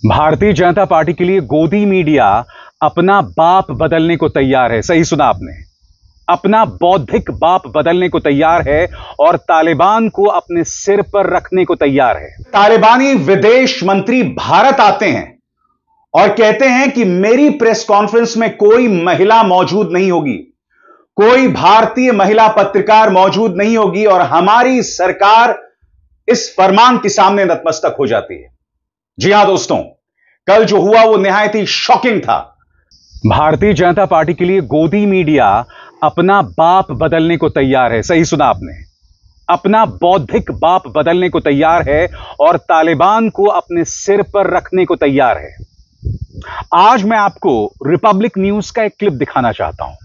Bharatiya Janata party के लिए गोदी मीडिया अपना बाप बदलने को तैयार है। सही सुना आपने, अपना बौद्धिक बाप बदलने को तैयार है और तालिबान को अपने सिर पर रखने को तैयार है। तालिबानी विदेश मंत्री भारत आते हैं और कहते हैं कि मेरी प्रेस कॉन्फ्रेंस में कोई महिला मौजूद नहीं होगी, कोई भारतीय महिला पत्रकार मौजूद नहीं होगी और हमारी सरकार इस फरमान के सामने नतमस्तक हो जाती है। जी हां दोस्तों, कल जो हुआ वो निहायत ही शॉकिंग था। भारतीय जनता पार्टी के लिए गोदी मीडिया अपना बाप बदलने को तैयार है। सही सुना आपने, अपना बौद्धिक बाप बदलने को तैयार है और तालिबान को अपने सिर पर रखने को तैयार है। आज मैं आपको रिपब्लिक न्यूज का एक क्लिप दिखाना चाहता हूं।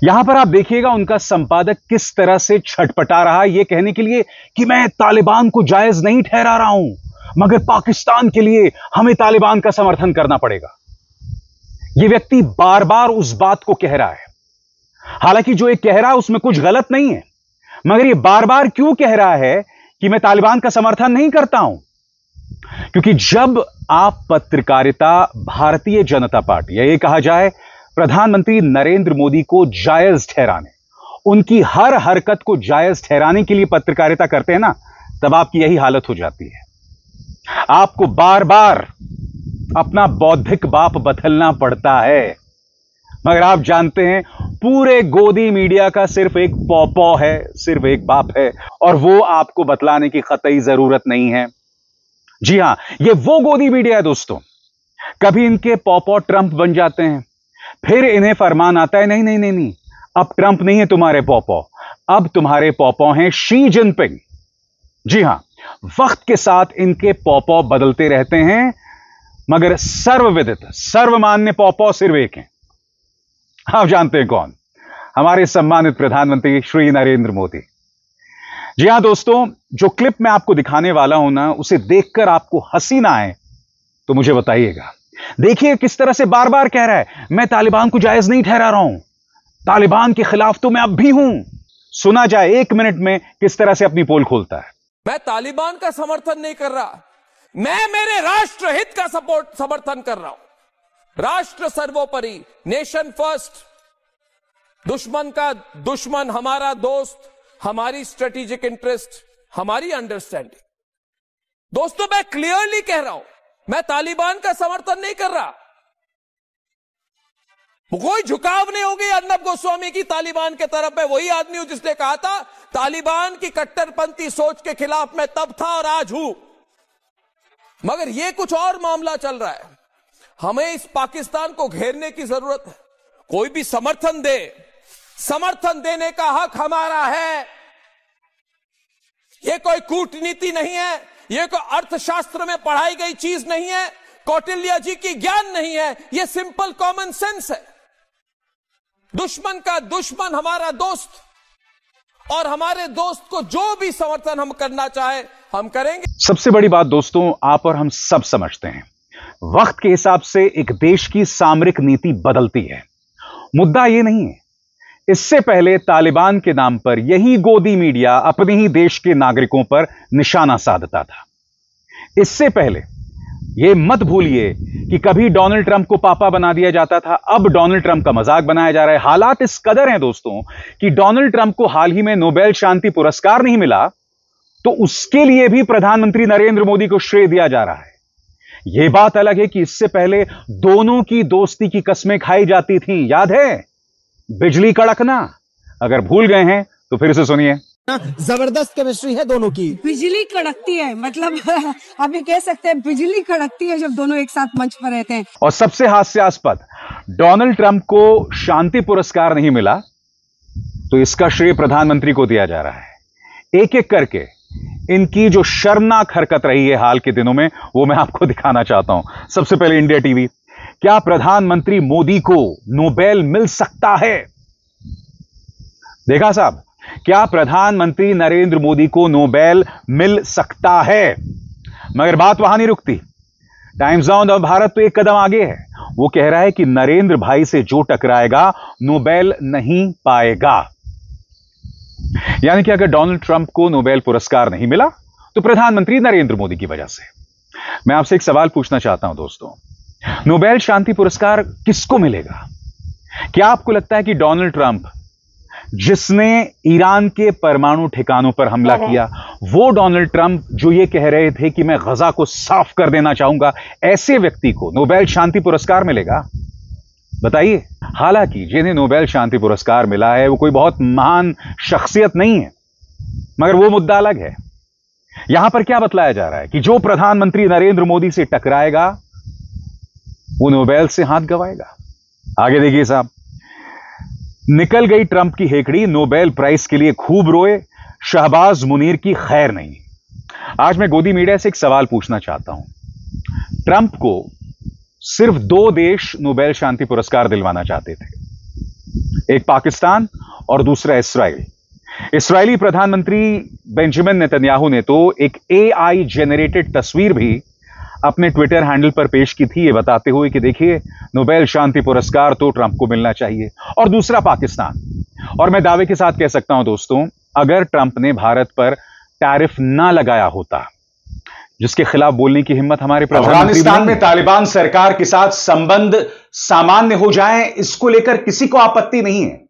यहां पर आप देखिएगा उनका संपादक किस तरह से छटपटा रहा है यह कहने के लिए कि मैं तालिबान को जायज नहीं ठहरा रहा हूं, मगर पाकिस्तान के लिए हमें तालिबान का समर्थन करना पड़ेगा। यह व्यक्ति बार बार उस बात को कह रहा है, हालांकि जो ये कह रहा है उसमें कुछ गलत नहीं है, मगर यह बार बार क्यों कह रहा है कि मैं तालिबान का समर्थन नहीं करता हूं? क्योंकि जब आप पत्रकारिता भारतीय जनता पार्टी या ये कहा जाए प्रधानमंत्री नरेंद्र मोदी को जायज ठहराने, उनकी हर हरकत को जायज ठहराने के लिए पत्रकारिता करते हैं ना, तब आपकी यही हालत हो जाती है। आपको बार बार अपना बौद्धिक बाप बदलना पड़ता है, मगर आप जानते हैं पूरे गोदी मीडिया का सिर्फ एक पॉपो है, सिर्फ एक बाप है, और वो आपको बतलाने की कतई जरूरत नहीं है। जी हां, ये वो गोदी मीडिया है दोस्तों। कभी इनके पॉपो ट्रंप बन जाते हैं, फिर इन्हें फरमान आता है नहीं नहीं नहीं नहीं, अब ट्रंप नहीं है तुम्हारे पॉपो, अब तुम्हारे पॉपो हैं शी जिनपिंग। जी हां, वक्त के साथ इनके पॉपो बदलते रहते हैं, मगर सर्वविदित सर्वमान्य पॉपो सिर्फ एक हैं। आप जानते हैं कौन? हमारे सम्मानित प्रधानमंत्री श्री नरेंद्र मोदी। जी हां दोस्तों, जो क्लिप मैं आपको दिखाने वाला हूं ना, उसे देखकर आपको हंसी ना आए तो मुझे बताइएगा। देखिए किस तरह से बार बार कह रहा है मैं तालिबान को जायज नहीं ठहरा रहा हूं, तालिबान के खिलाफ तो मैं अब भी हूं। सुना जाए 1 मिनट में किस तरह से अपनी पोल खोलता है। मैं तालिबान का समर्थन नहीं कर रहा, मैं मेरे राष्ट्र हित का समर्थन कर रहा हूं। राष्ट्र सर्वोपरि, नेशन फर्स्ट, दुश्मन का दुश्मन हमारा दोस्त, हमारी स्ट्रेटेजिक इंटरेस्ट, हमारी अंडरस्टैंडिंग। दोस्तों मैं क्लियरली कह रहा हूं, मैं तालिबान का समर्थन नहीं कर रहा। कोई झुकाव नहीं होगी अर्नब गोस्वामी की तालिबान के तरफ। मैं वही आदमी हूं जिसने कहा था तालिबान की कट्टरपंथी सोच के खिलाफ मैं तब था और आज हूं। मगर यह कुछ और मामला चल रहा है। हमें इस पाकिस्तान को घेरने की जरूरत है। कोई भी समर्थन दे, समर्थन देने का हक हमारा है। यह कोई कूटनीति नहीं है, यह कोई अर्थशास्त्र में पढ़ाई गई चीज नहीं है, कौटिल्य जी की ज्ञान नहीं है, यह सिंपल कॉमन सेंस है। दुश्मन का दुश्मन हमारा दोस्त, और हमारे दोस्त को जो भी समर्थन हम करना चाहे हम करेंगे। सबसे बड़ी बात दोस्तों, आप और हम सब समझते हैं वक्त के हिसाब से एक देश की सामरिक नीति बदलती है। मुद्दा यह नहीं है, इससे पहले तालिबान के नाम पर यही गोदी मीडिया अपने ही देश के नागरिकों पर निशाना साधता था। इससे पहले यह मत भूलिए कि कभी डोनाल्ड ट्रंप को पापा बना दिया जाता था, अब डोनाल्ड ट्रंप का मजाक बनाया जा रहा है। हालात इस कदर हैं दोस्तों कि डोनाल्ड ट्रंप को हाल ही में नोबेल शांति पुरस्कार नहीं मिला, तो उसके लिए भी प्रधानमंत्री नरेंद्र मोदी को श्रेय दिया जा रहा है। यह बात अलग है कि इससे पहले दोनों की दोस्ती की कस्में खाई जाती थी, याद है? बिजली कड़कना। अगर भूल गए हैं तो फिर से सुनिए। जबरदस्त केमिस्ट्री है दोनों की। बिजली कड़कती है, मतलब आप ये कह सकते हैं बिजली कड़कती है जब दोनों एक साथ मंच पर रहते हैं। और सबसे हास्यास्पद, डोनाल्ड ट्रंप को शांति पुरस्कार नहीं मिला तो इसका श्रेय प्रधानमंत्री को दिया जा रहा है। एक एक करके इनकी जो शर्मनाक हरकत रही है हाल के दिनों में, वो मैं आपको दिखाना चाहता हूं। सबसे पहले इंडिया टीवी, क्या प्रधानमंत्री मोदी को नोबेल मिल सकता है? देखा साहब, क्या प्रधानमंत्री नरेंद्र मोदी को नोबेल मिल सकता है? मगर बात वहां नहीं रुकती। टाइम्स नाउ भारत तो एक कदम आगे है। वो कह रहा है कि नरेंद्र भाई से जो टकराएगा नोबेल नहीं पाएगा। यानी कि अगर डोनाल्ड ट्रंप को नोबेल पुरस्कार नहीं मिला तो प्रधानमंत्री नरेंद्र मोदी की वजह से। मैं आपसे एक सवाल पूछना चाहता हूं दोस्तों, नोबेल शांति पुरस्कार किसको मिलेगा? क्या आपको लगता है कि डोनाल्ड ट्रंप, जिसने ईरान के परमाणु ठिकानों पर हमला किया, वो डोनाल्ड ट्रंप जो ये कह रहे थे कि मैं गजा को साफ कर देना चाहूंगा, ऐसे व्यक्ति को नोबेल शांति पुरस्कार मिलेगा? बताइए। हालांकि जिन्हें नोबेल शांति पुरस्कार मिला है वो कोई बहुत महान शख्सियत नहीं है, मगर वो मुद्दा अलग है। यहां पर क्या बतलाया जा रहा है कि जो प्रधानमंत्री नरेंद्र मोदी से टकराएगा वो नोबेल से हाथ गंवाएगा। आगे देखिए साहब, निकल गई ट्रंप की हेकड़ी, नोबेल प्राइज के लिए खूब रोए, शहबाज मुनीर की खैर नहीं। आज मैं गोदी मीडिया से एक सवाल पूछना चाहता हूं। ट्रंप को सिर्फ 2 देश नोबेल शांति पुरस्कार दिलवाना चाहते थे, एक पाकिस्तान और दूसरा इस्राइल। इस्राइली प्रधानमंत्री बेंजामिन नेतन्याहू ने तो एक AI जेनरेटेड तस्वीर भी अपने ट्विटर हैंडल पर पेश की थी, ये बताते हुए कि देखिए नोबेल शांति पुरस्कार तो ट्रंप को मिलना चाहिए। और दूसरा पाकिस्तान। और मैं दावे के साथ कह सकता हूं दोस्तों, अगर ट्रंप ने भारत पर टैरिफ ना लगाया होता, जिसके खिलाफ बोलने की हिम्मत हमारे अफगानिस्तान में तालिबान सरकार के साथ संबंध सामान्य हो जाएं, इसको लेकर किसी को आपत्ति नहीं है।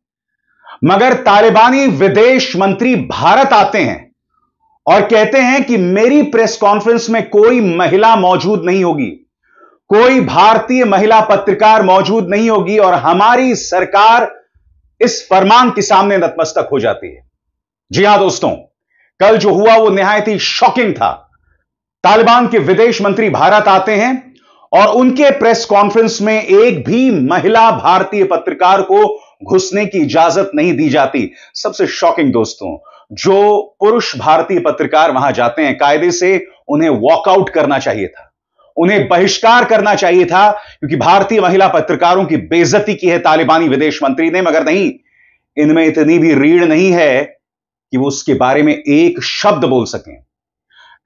मगर तालिबानी विदेश मंत्री भारत आते हैं और कहते हैं कि मेरी प्रेस कॉन्फ्रेंस में कोई महिला मौजूद नहीं होगी, कोई भारतीय महिला पत्रकार मौजूद नहीं होगी, और हमारी सरकार इस फरमान के सामने नतमस्तक हो जाती है। जी हां दोस्तों, कल जो हुआ वो निहायत ही शॉकिंग था। तालिबान के विदेश मंत्री भारत आते हैं और उनके प्रेस कॉन्फ्रेंस में एक भी महिला भारतीय पत्रकार को घुसने की इजाजत नहीं दी जाती। सबसे शॉकिंग दोस्तों, जो पुरुष भारतीय पत्रकार वहां जाते हैं, कायदे से उन्हें वॉकआउट करना चाहिए था, उन्हें बहिष्कार करना चाहिए था, क्योंकि भारतीय महिला पत्रकारों की बेइज्जती की है तालिबानी विदेश मंत्री ने। मगर नहीं, इनमें इतनी भी रीढ़ नहीं है कि वो उसके बारे में एक शब्द बोल सकें।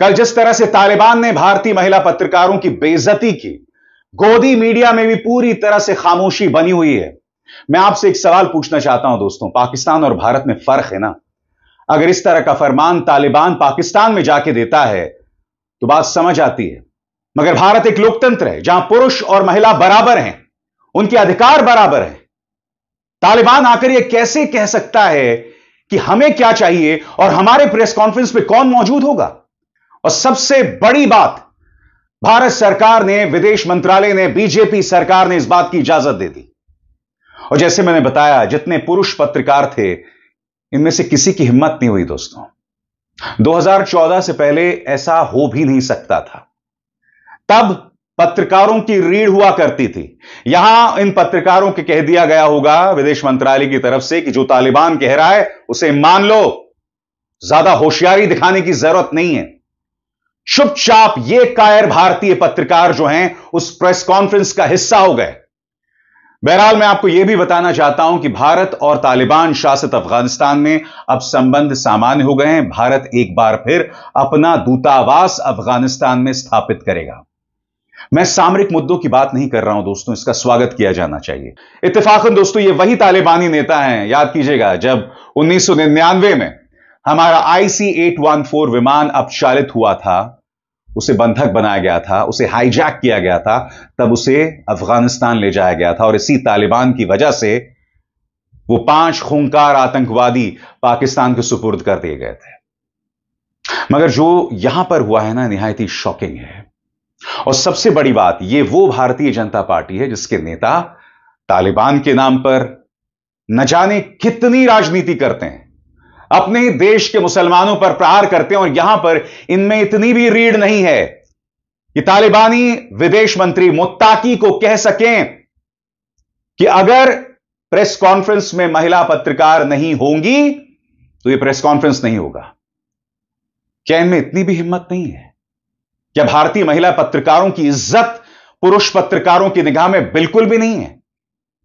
कल जिस तरह से तालिबान ने भारतीय महिला पत्रकारों की बेइज्जती की, गोदी मीडिया में भी पूरी तरह से खामोशी बनी हुई है। मैं आपसे एक सवाल पूछना चाहता हूं दोस्तों, पाकिस्तान और भारत में फर्क है ना? अगर इस तरह का फरमान तालिबान पाकिस्तान में जाके देता है तो बात समझ आती है, मगर भारत एक लोकतंत्र है जहां पुरुष और महिला बराबर हैं, उनके अधिकार बराबर हैं। तालिबान आकर यह कैसे कह सकता है कि हमें क्या चाहिए और हमारे प्रेस कॉन्फ्रेंस में कौन मौजूद होगा? और सबसे बड़ी बात, भारत सरकार ने, विदेश मंत्रालय ने, बीजेपी सरकार ने इस बात की इजाजत दे दी। और जैसे मैंने बताया, जितने पुरुष पत्रकार थे, इनमें से किसी की हिम्मत नहीं हुई दोस्तों। 2014 से पहले ऐसा हो भी नहीं सकता था। तब पत्रकारों की रीढ़ हुआ करती थी। यहां इन पत्रकारों के कह दिया गया होगा विदेश मंत्रालय की तरफ से कि जो तालिबान कह रहा है उसे मान लो, ज्यादा होशियारी दिखाने की जरूरत नहीं है। चुपचाप ये कायर भारतीय पत्रकार जो हैं उस प्रेस कॉन्फ्रेंस का हिस्सा हो गए। बहरहाल मैं आपको यह भी बताना चाहता हूं कि भारत और तालिबान शासित अफगानिस्तान में अब संबंध सामान्य हो गए हैं। भारत एक बार फिर अपना दूतावास अफगानिस्तान में स्थापित करेगा। मैं सामरिक मुद्दों की बात नहीं कर रहा हूं दोस्तों, इसका स्वागत किया जाना चाहिए। इत्तेफाकन दोस्तों, ये वही तालिबानी नेता हैं, याद कीजिएगा, जब 1999 में हमारा IC-814 विमान अपचालित हुआ था, उसे बंधक बनाया गया था, उसे हाईजैक किया गया था, तब उसे अफगानिस्तान ले जाया गया था और इसी तालिबान की वजह से वो 5 खूंखार आतंकवादी पाकिस्तान के सुपुर्द कर दिए गए थे। मगर जो यहां पर हुआ है ना, निहायत ही शॉकिंग है। और सबसे बड़ी बात, ये वो भारतीय जनता पार्टी है जिसके नेता तालिबान के नाम पर न जाने कितनी राजनीति करते हैं, अपने ही देश के मुसलमानों पर प्रहार करते हैं, और यहां पर इनमें इतनी भी रीढ़ नहीं है कि तालिबानी विदेश मंत्री मुत्ताकी को कह सकें कि अगर प्रेस कॉन्फ्रेंस में महिला पत्रकार नहीं होंगी तो यह प्रेस कॉन्फ्रेंस नहीं होगा। क्या इनमें इतनी भी हिम्मत नहीं है? क्या भारतीय महिला पत्रकारों की इज्जत पुरुष पत्रकारों की निगाह में बिल्कुल भी नहीं है?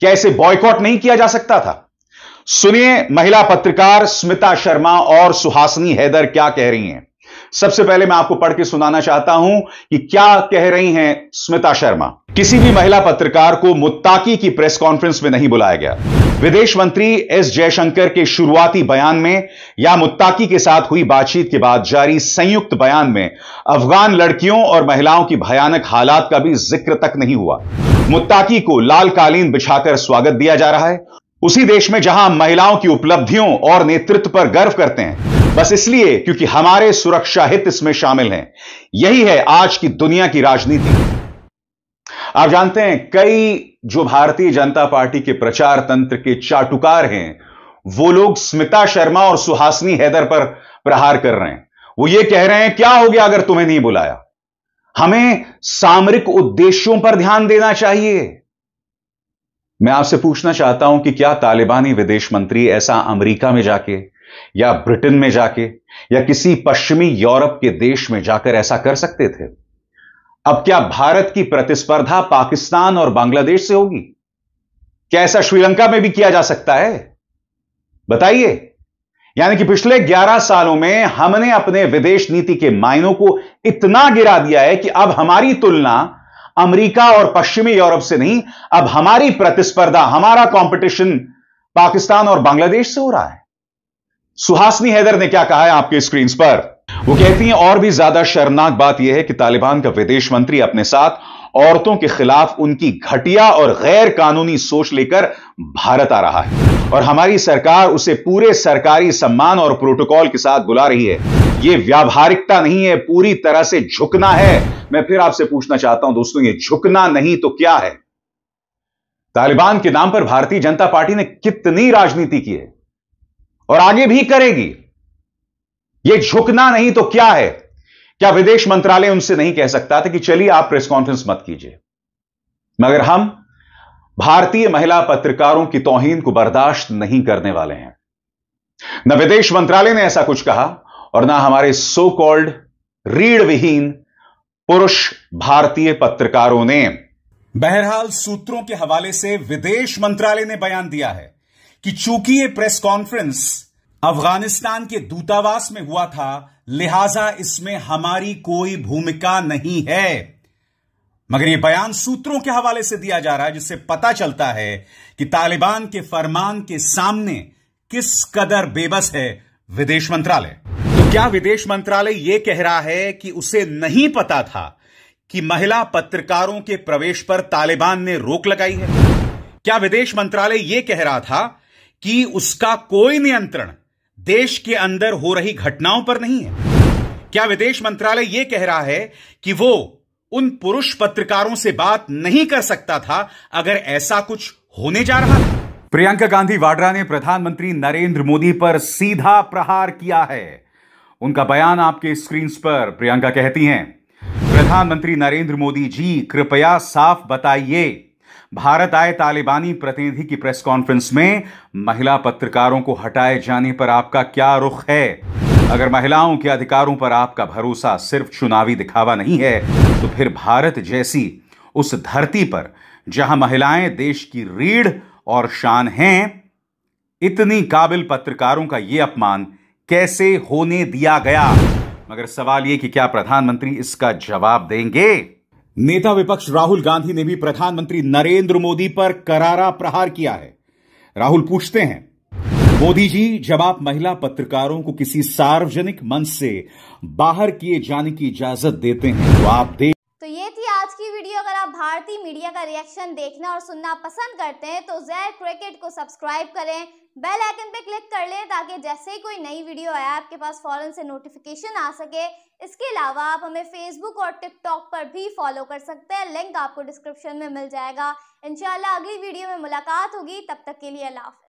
क्या इसे बॉयकॉट नहीं किया जा सकता था? सुनिए महिला पत्रकार स्मिता शर्मा और सुहासिनी हैदर क्या कह रही हैं। सबसे पहले मैं आपको पढ़ के सुनाना चाहता हूं कि क्या कह रही हैं स्मिता शर्मा। किसी भी महिला पत्रकार को मुत्ताकी की प्रेस कॉन्फ्रेंस में नहीं बुलाया गया। विदेश मंत्री एस जयशंकर के शुरुआती बयान में या मुत्ताकी के साथ हुई बातचीत के बाद जारी संयुक्त बयान में अफगान लड़कियों और महिलाओं की भयानक हालात का भी जिक्र तक नहीं हुआ। मुत्ताकी को लाल कालीन बिछाकर स्वागत दिया जा रहा है, उसी देश में जहां महिलाओं की उपलब्धियों और नेतृत्व पर गर्व करते हैं, बस इसलिए क्योंकि हमारे सुरक्षा हित इसमें शामिल हैं। यही है आज की दुनिया की राजनीति। आप जानते हैं, कई जो भारतीय जनता पार्टी के प्रचार तंत्र के चाटुकार हैं, वो लोग स्मिता शर्मा और सुहासिनी हैदर पर प्रहार कर रहे हैं। वो ये कह रहे हैं, क्या हो गया अगर तुम्हें नहीं बुलाया? हमें सामरिक उद्देश्यों पर ध्यान देना चाहिए। मैं आपसे पूछना चाहता हूं कि क्या तालिबानी विदेश मंत्री ऐसा अमेरिका में जाके या ब्रिटेन में जाके या किसी पश्चिमी यूरोप के देश में जाकर ऐसा कर सकते थे? अब क्या भारत की प्रतिस्पर्धा पाकिस्तान और बांग्लादेश से होगी? क्या ऐसा श्रीलंका में भी किया जा सकता है? बताइए। यानी कि पिछले 11 सालों में हमने अपने विदेश नीति के मायनों को इतना गिरा दिया है कि अब हमारी तुलना अमेरिका और पश्चिमी यूरोप से नहीं, अब हमारी प्रतिस्पर्धा, हमारा कंपटीशन पाकिस्तान और बांग्लादेश से हो रहा है। सुहासिनी हैदर ने क्या कहा है आपके स्क्रीन पर? वो कहती हैं, और भी ज्यादा शर्मनाक बात यह है कि तालिबान का विदेश मंत्री अपने साथ औरतों के खिलाफ उनकी घटिया और गैर कानूनी सोच लेकर भारत आ रहा है और हमारी सरकार उसे पूरे सरकारी सम्मान और प्रोटोकॉल के साथ बुला रही है। यह व्यावहारिकता नहीं है, पूरी तरह से झुकना है। मैं फिर आपसे पूछना चाहता हूं दोस्तों, यह झुकना नहीं तो क्या है? तालिबान के नाम पर भारतीय जनता पार्टी ने कितनी राजनीति की है और आगे भी करेगी। यह झुकना नहीं तो क्या है? क्या विदेश मंत्रालय उनसे नहीं कह सकता था कि चलिए आप प्रेस कॉन्फ्रेंस मत कीजिए? मगर हम भारतीय महिला पत्रकारों की तौहीन को बर्दाश्त नहीं करने वाले हैं। न विदेश मंत्रालय ने ऐसा कुछ कहा और ना हमारे सो कॉल्ड रीढ़ विहीन पुरुष भारतीय पत्रकारों ने। बहरहाल सूत्रों के हवाले से विदेश मंत्रालय ने बयान दिया है कि चूंकि यह प्रेस कॉन्फ्रेंस अफगानिस्तान के दूतावास में हुआ था, लिहाजा इसमें हमारी कोई भूमिका नहीं है। मगर यह बयान सूत्रों के हवाले से दिया जा रहा है, जिससे पता चलता है कि तालिबान के फरमान के सामने किस कदर बेबस है विदेश मंत्रालय। तो क्या विदेश मंत्रालय यह कह रहा है कि उसे नहीं पता था कि महिला पत्रकारों के प्रवेश पर तालिबान ने रोक लगाई है? क्या विदेश मंत्रालय यह कह रहा था कि उसका कोई नियंत्रण देश के अंदर हो रही घटनाओं पर नहीं है? क्या विदेश मंत्रालय यह कह रहा है कि वो उन पुरुष पत्रकारों से बात नहीं कर सकता था अगर ऐसा कुछ होने जा रहा था? प्रियंका गांधी वाड्रा ने प्रधानमंत्री नरेंद्र मोदी पर सीधा प्रहार किया है। उनका बयान आपके स्क्रीन पर। प्रियंका कहती हैं, प्रधानमंत्री नरेंद्र मोदी जी कृपया साफ बताइए, भारत आए तालिबानी प्रतिनिधि की प्रेस कॉन्फ्रेंस में महिला पत्रकारों को हटाए जाने पर आपका क्या रुख है? अगर महिलाओं के अधिकारों पर आपका भरोसा सिर्फ चुनावी दिखावा नहीं है, तो फिर भारत जैसी उस धरती पर जहां महिलाएं देश की रीढ़ और शान हैं, इतनी काबिल पत्रकारों का यह अपमान कैसे होने दिया गया? मगर सवाल यह कि क्या प्रधानमंत्री इसका जवाब देंगे? नेता विपक्ष राहुल गांधी ने भी प्रधानमंत्री नरेंद्र मोदी पर करारा प्रहार किया है। राहुल पूछते हैं, मोदी जी, जब आप महिला पत्रकारों को किसी सार्वजनिक मंच से बाहर किए जाने की इजाजत देते हैं तो आप तो ये थी आज की वीडियो। अगर आप भारतीय मीडिया का रिएक्शन देखना और सुनना पसंद करते हैं तो ज़ेड क्रिकेट को सब्सक्राइब करें, बेल आइकन पे क्लिक कर लें ताकि जैसे ही कोई नई वीडियो आए आपके पास फौरन से नोटिफिकेशन आ सके। इसके अलावा आप हमें फेसबुक और टिकटॉक पर भी फॉलो कर सकते हैं, लिंक आपको डिस्क्रिप्शन में मिल जाएगा। इंशाल्लाह अगली वीडियो में मुलाकात होगी, तब तक के लिए अल्लाह हाफ़िज़।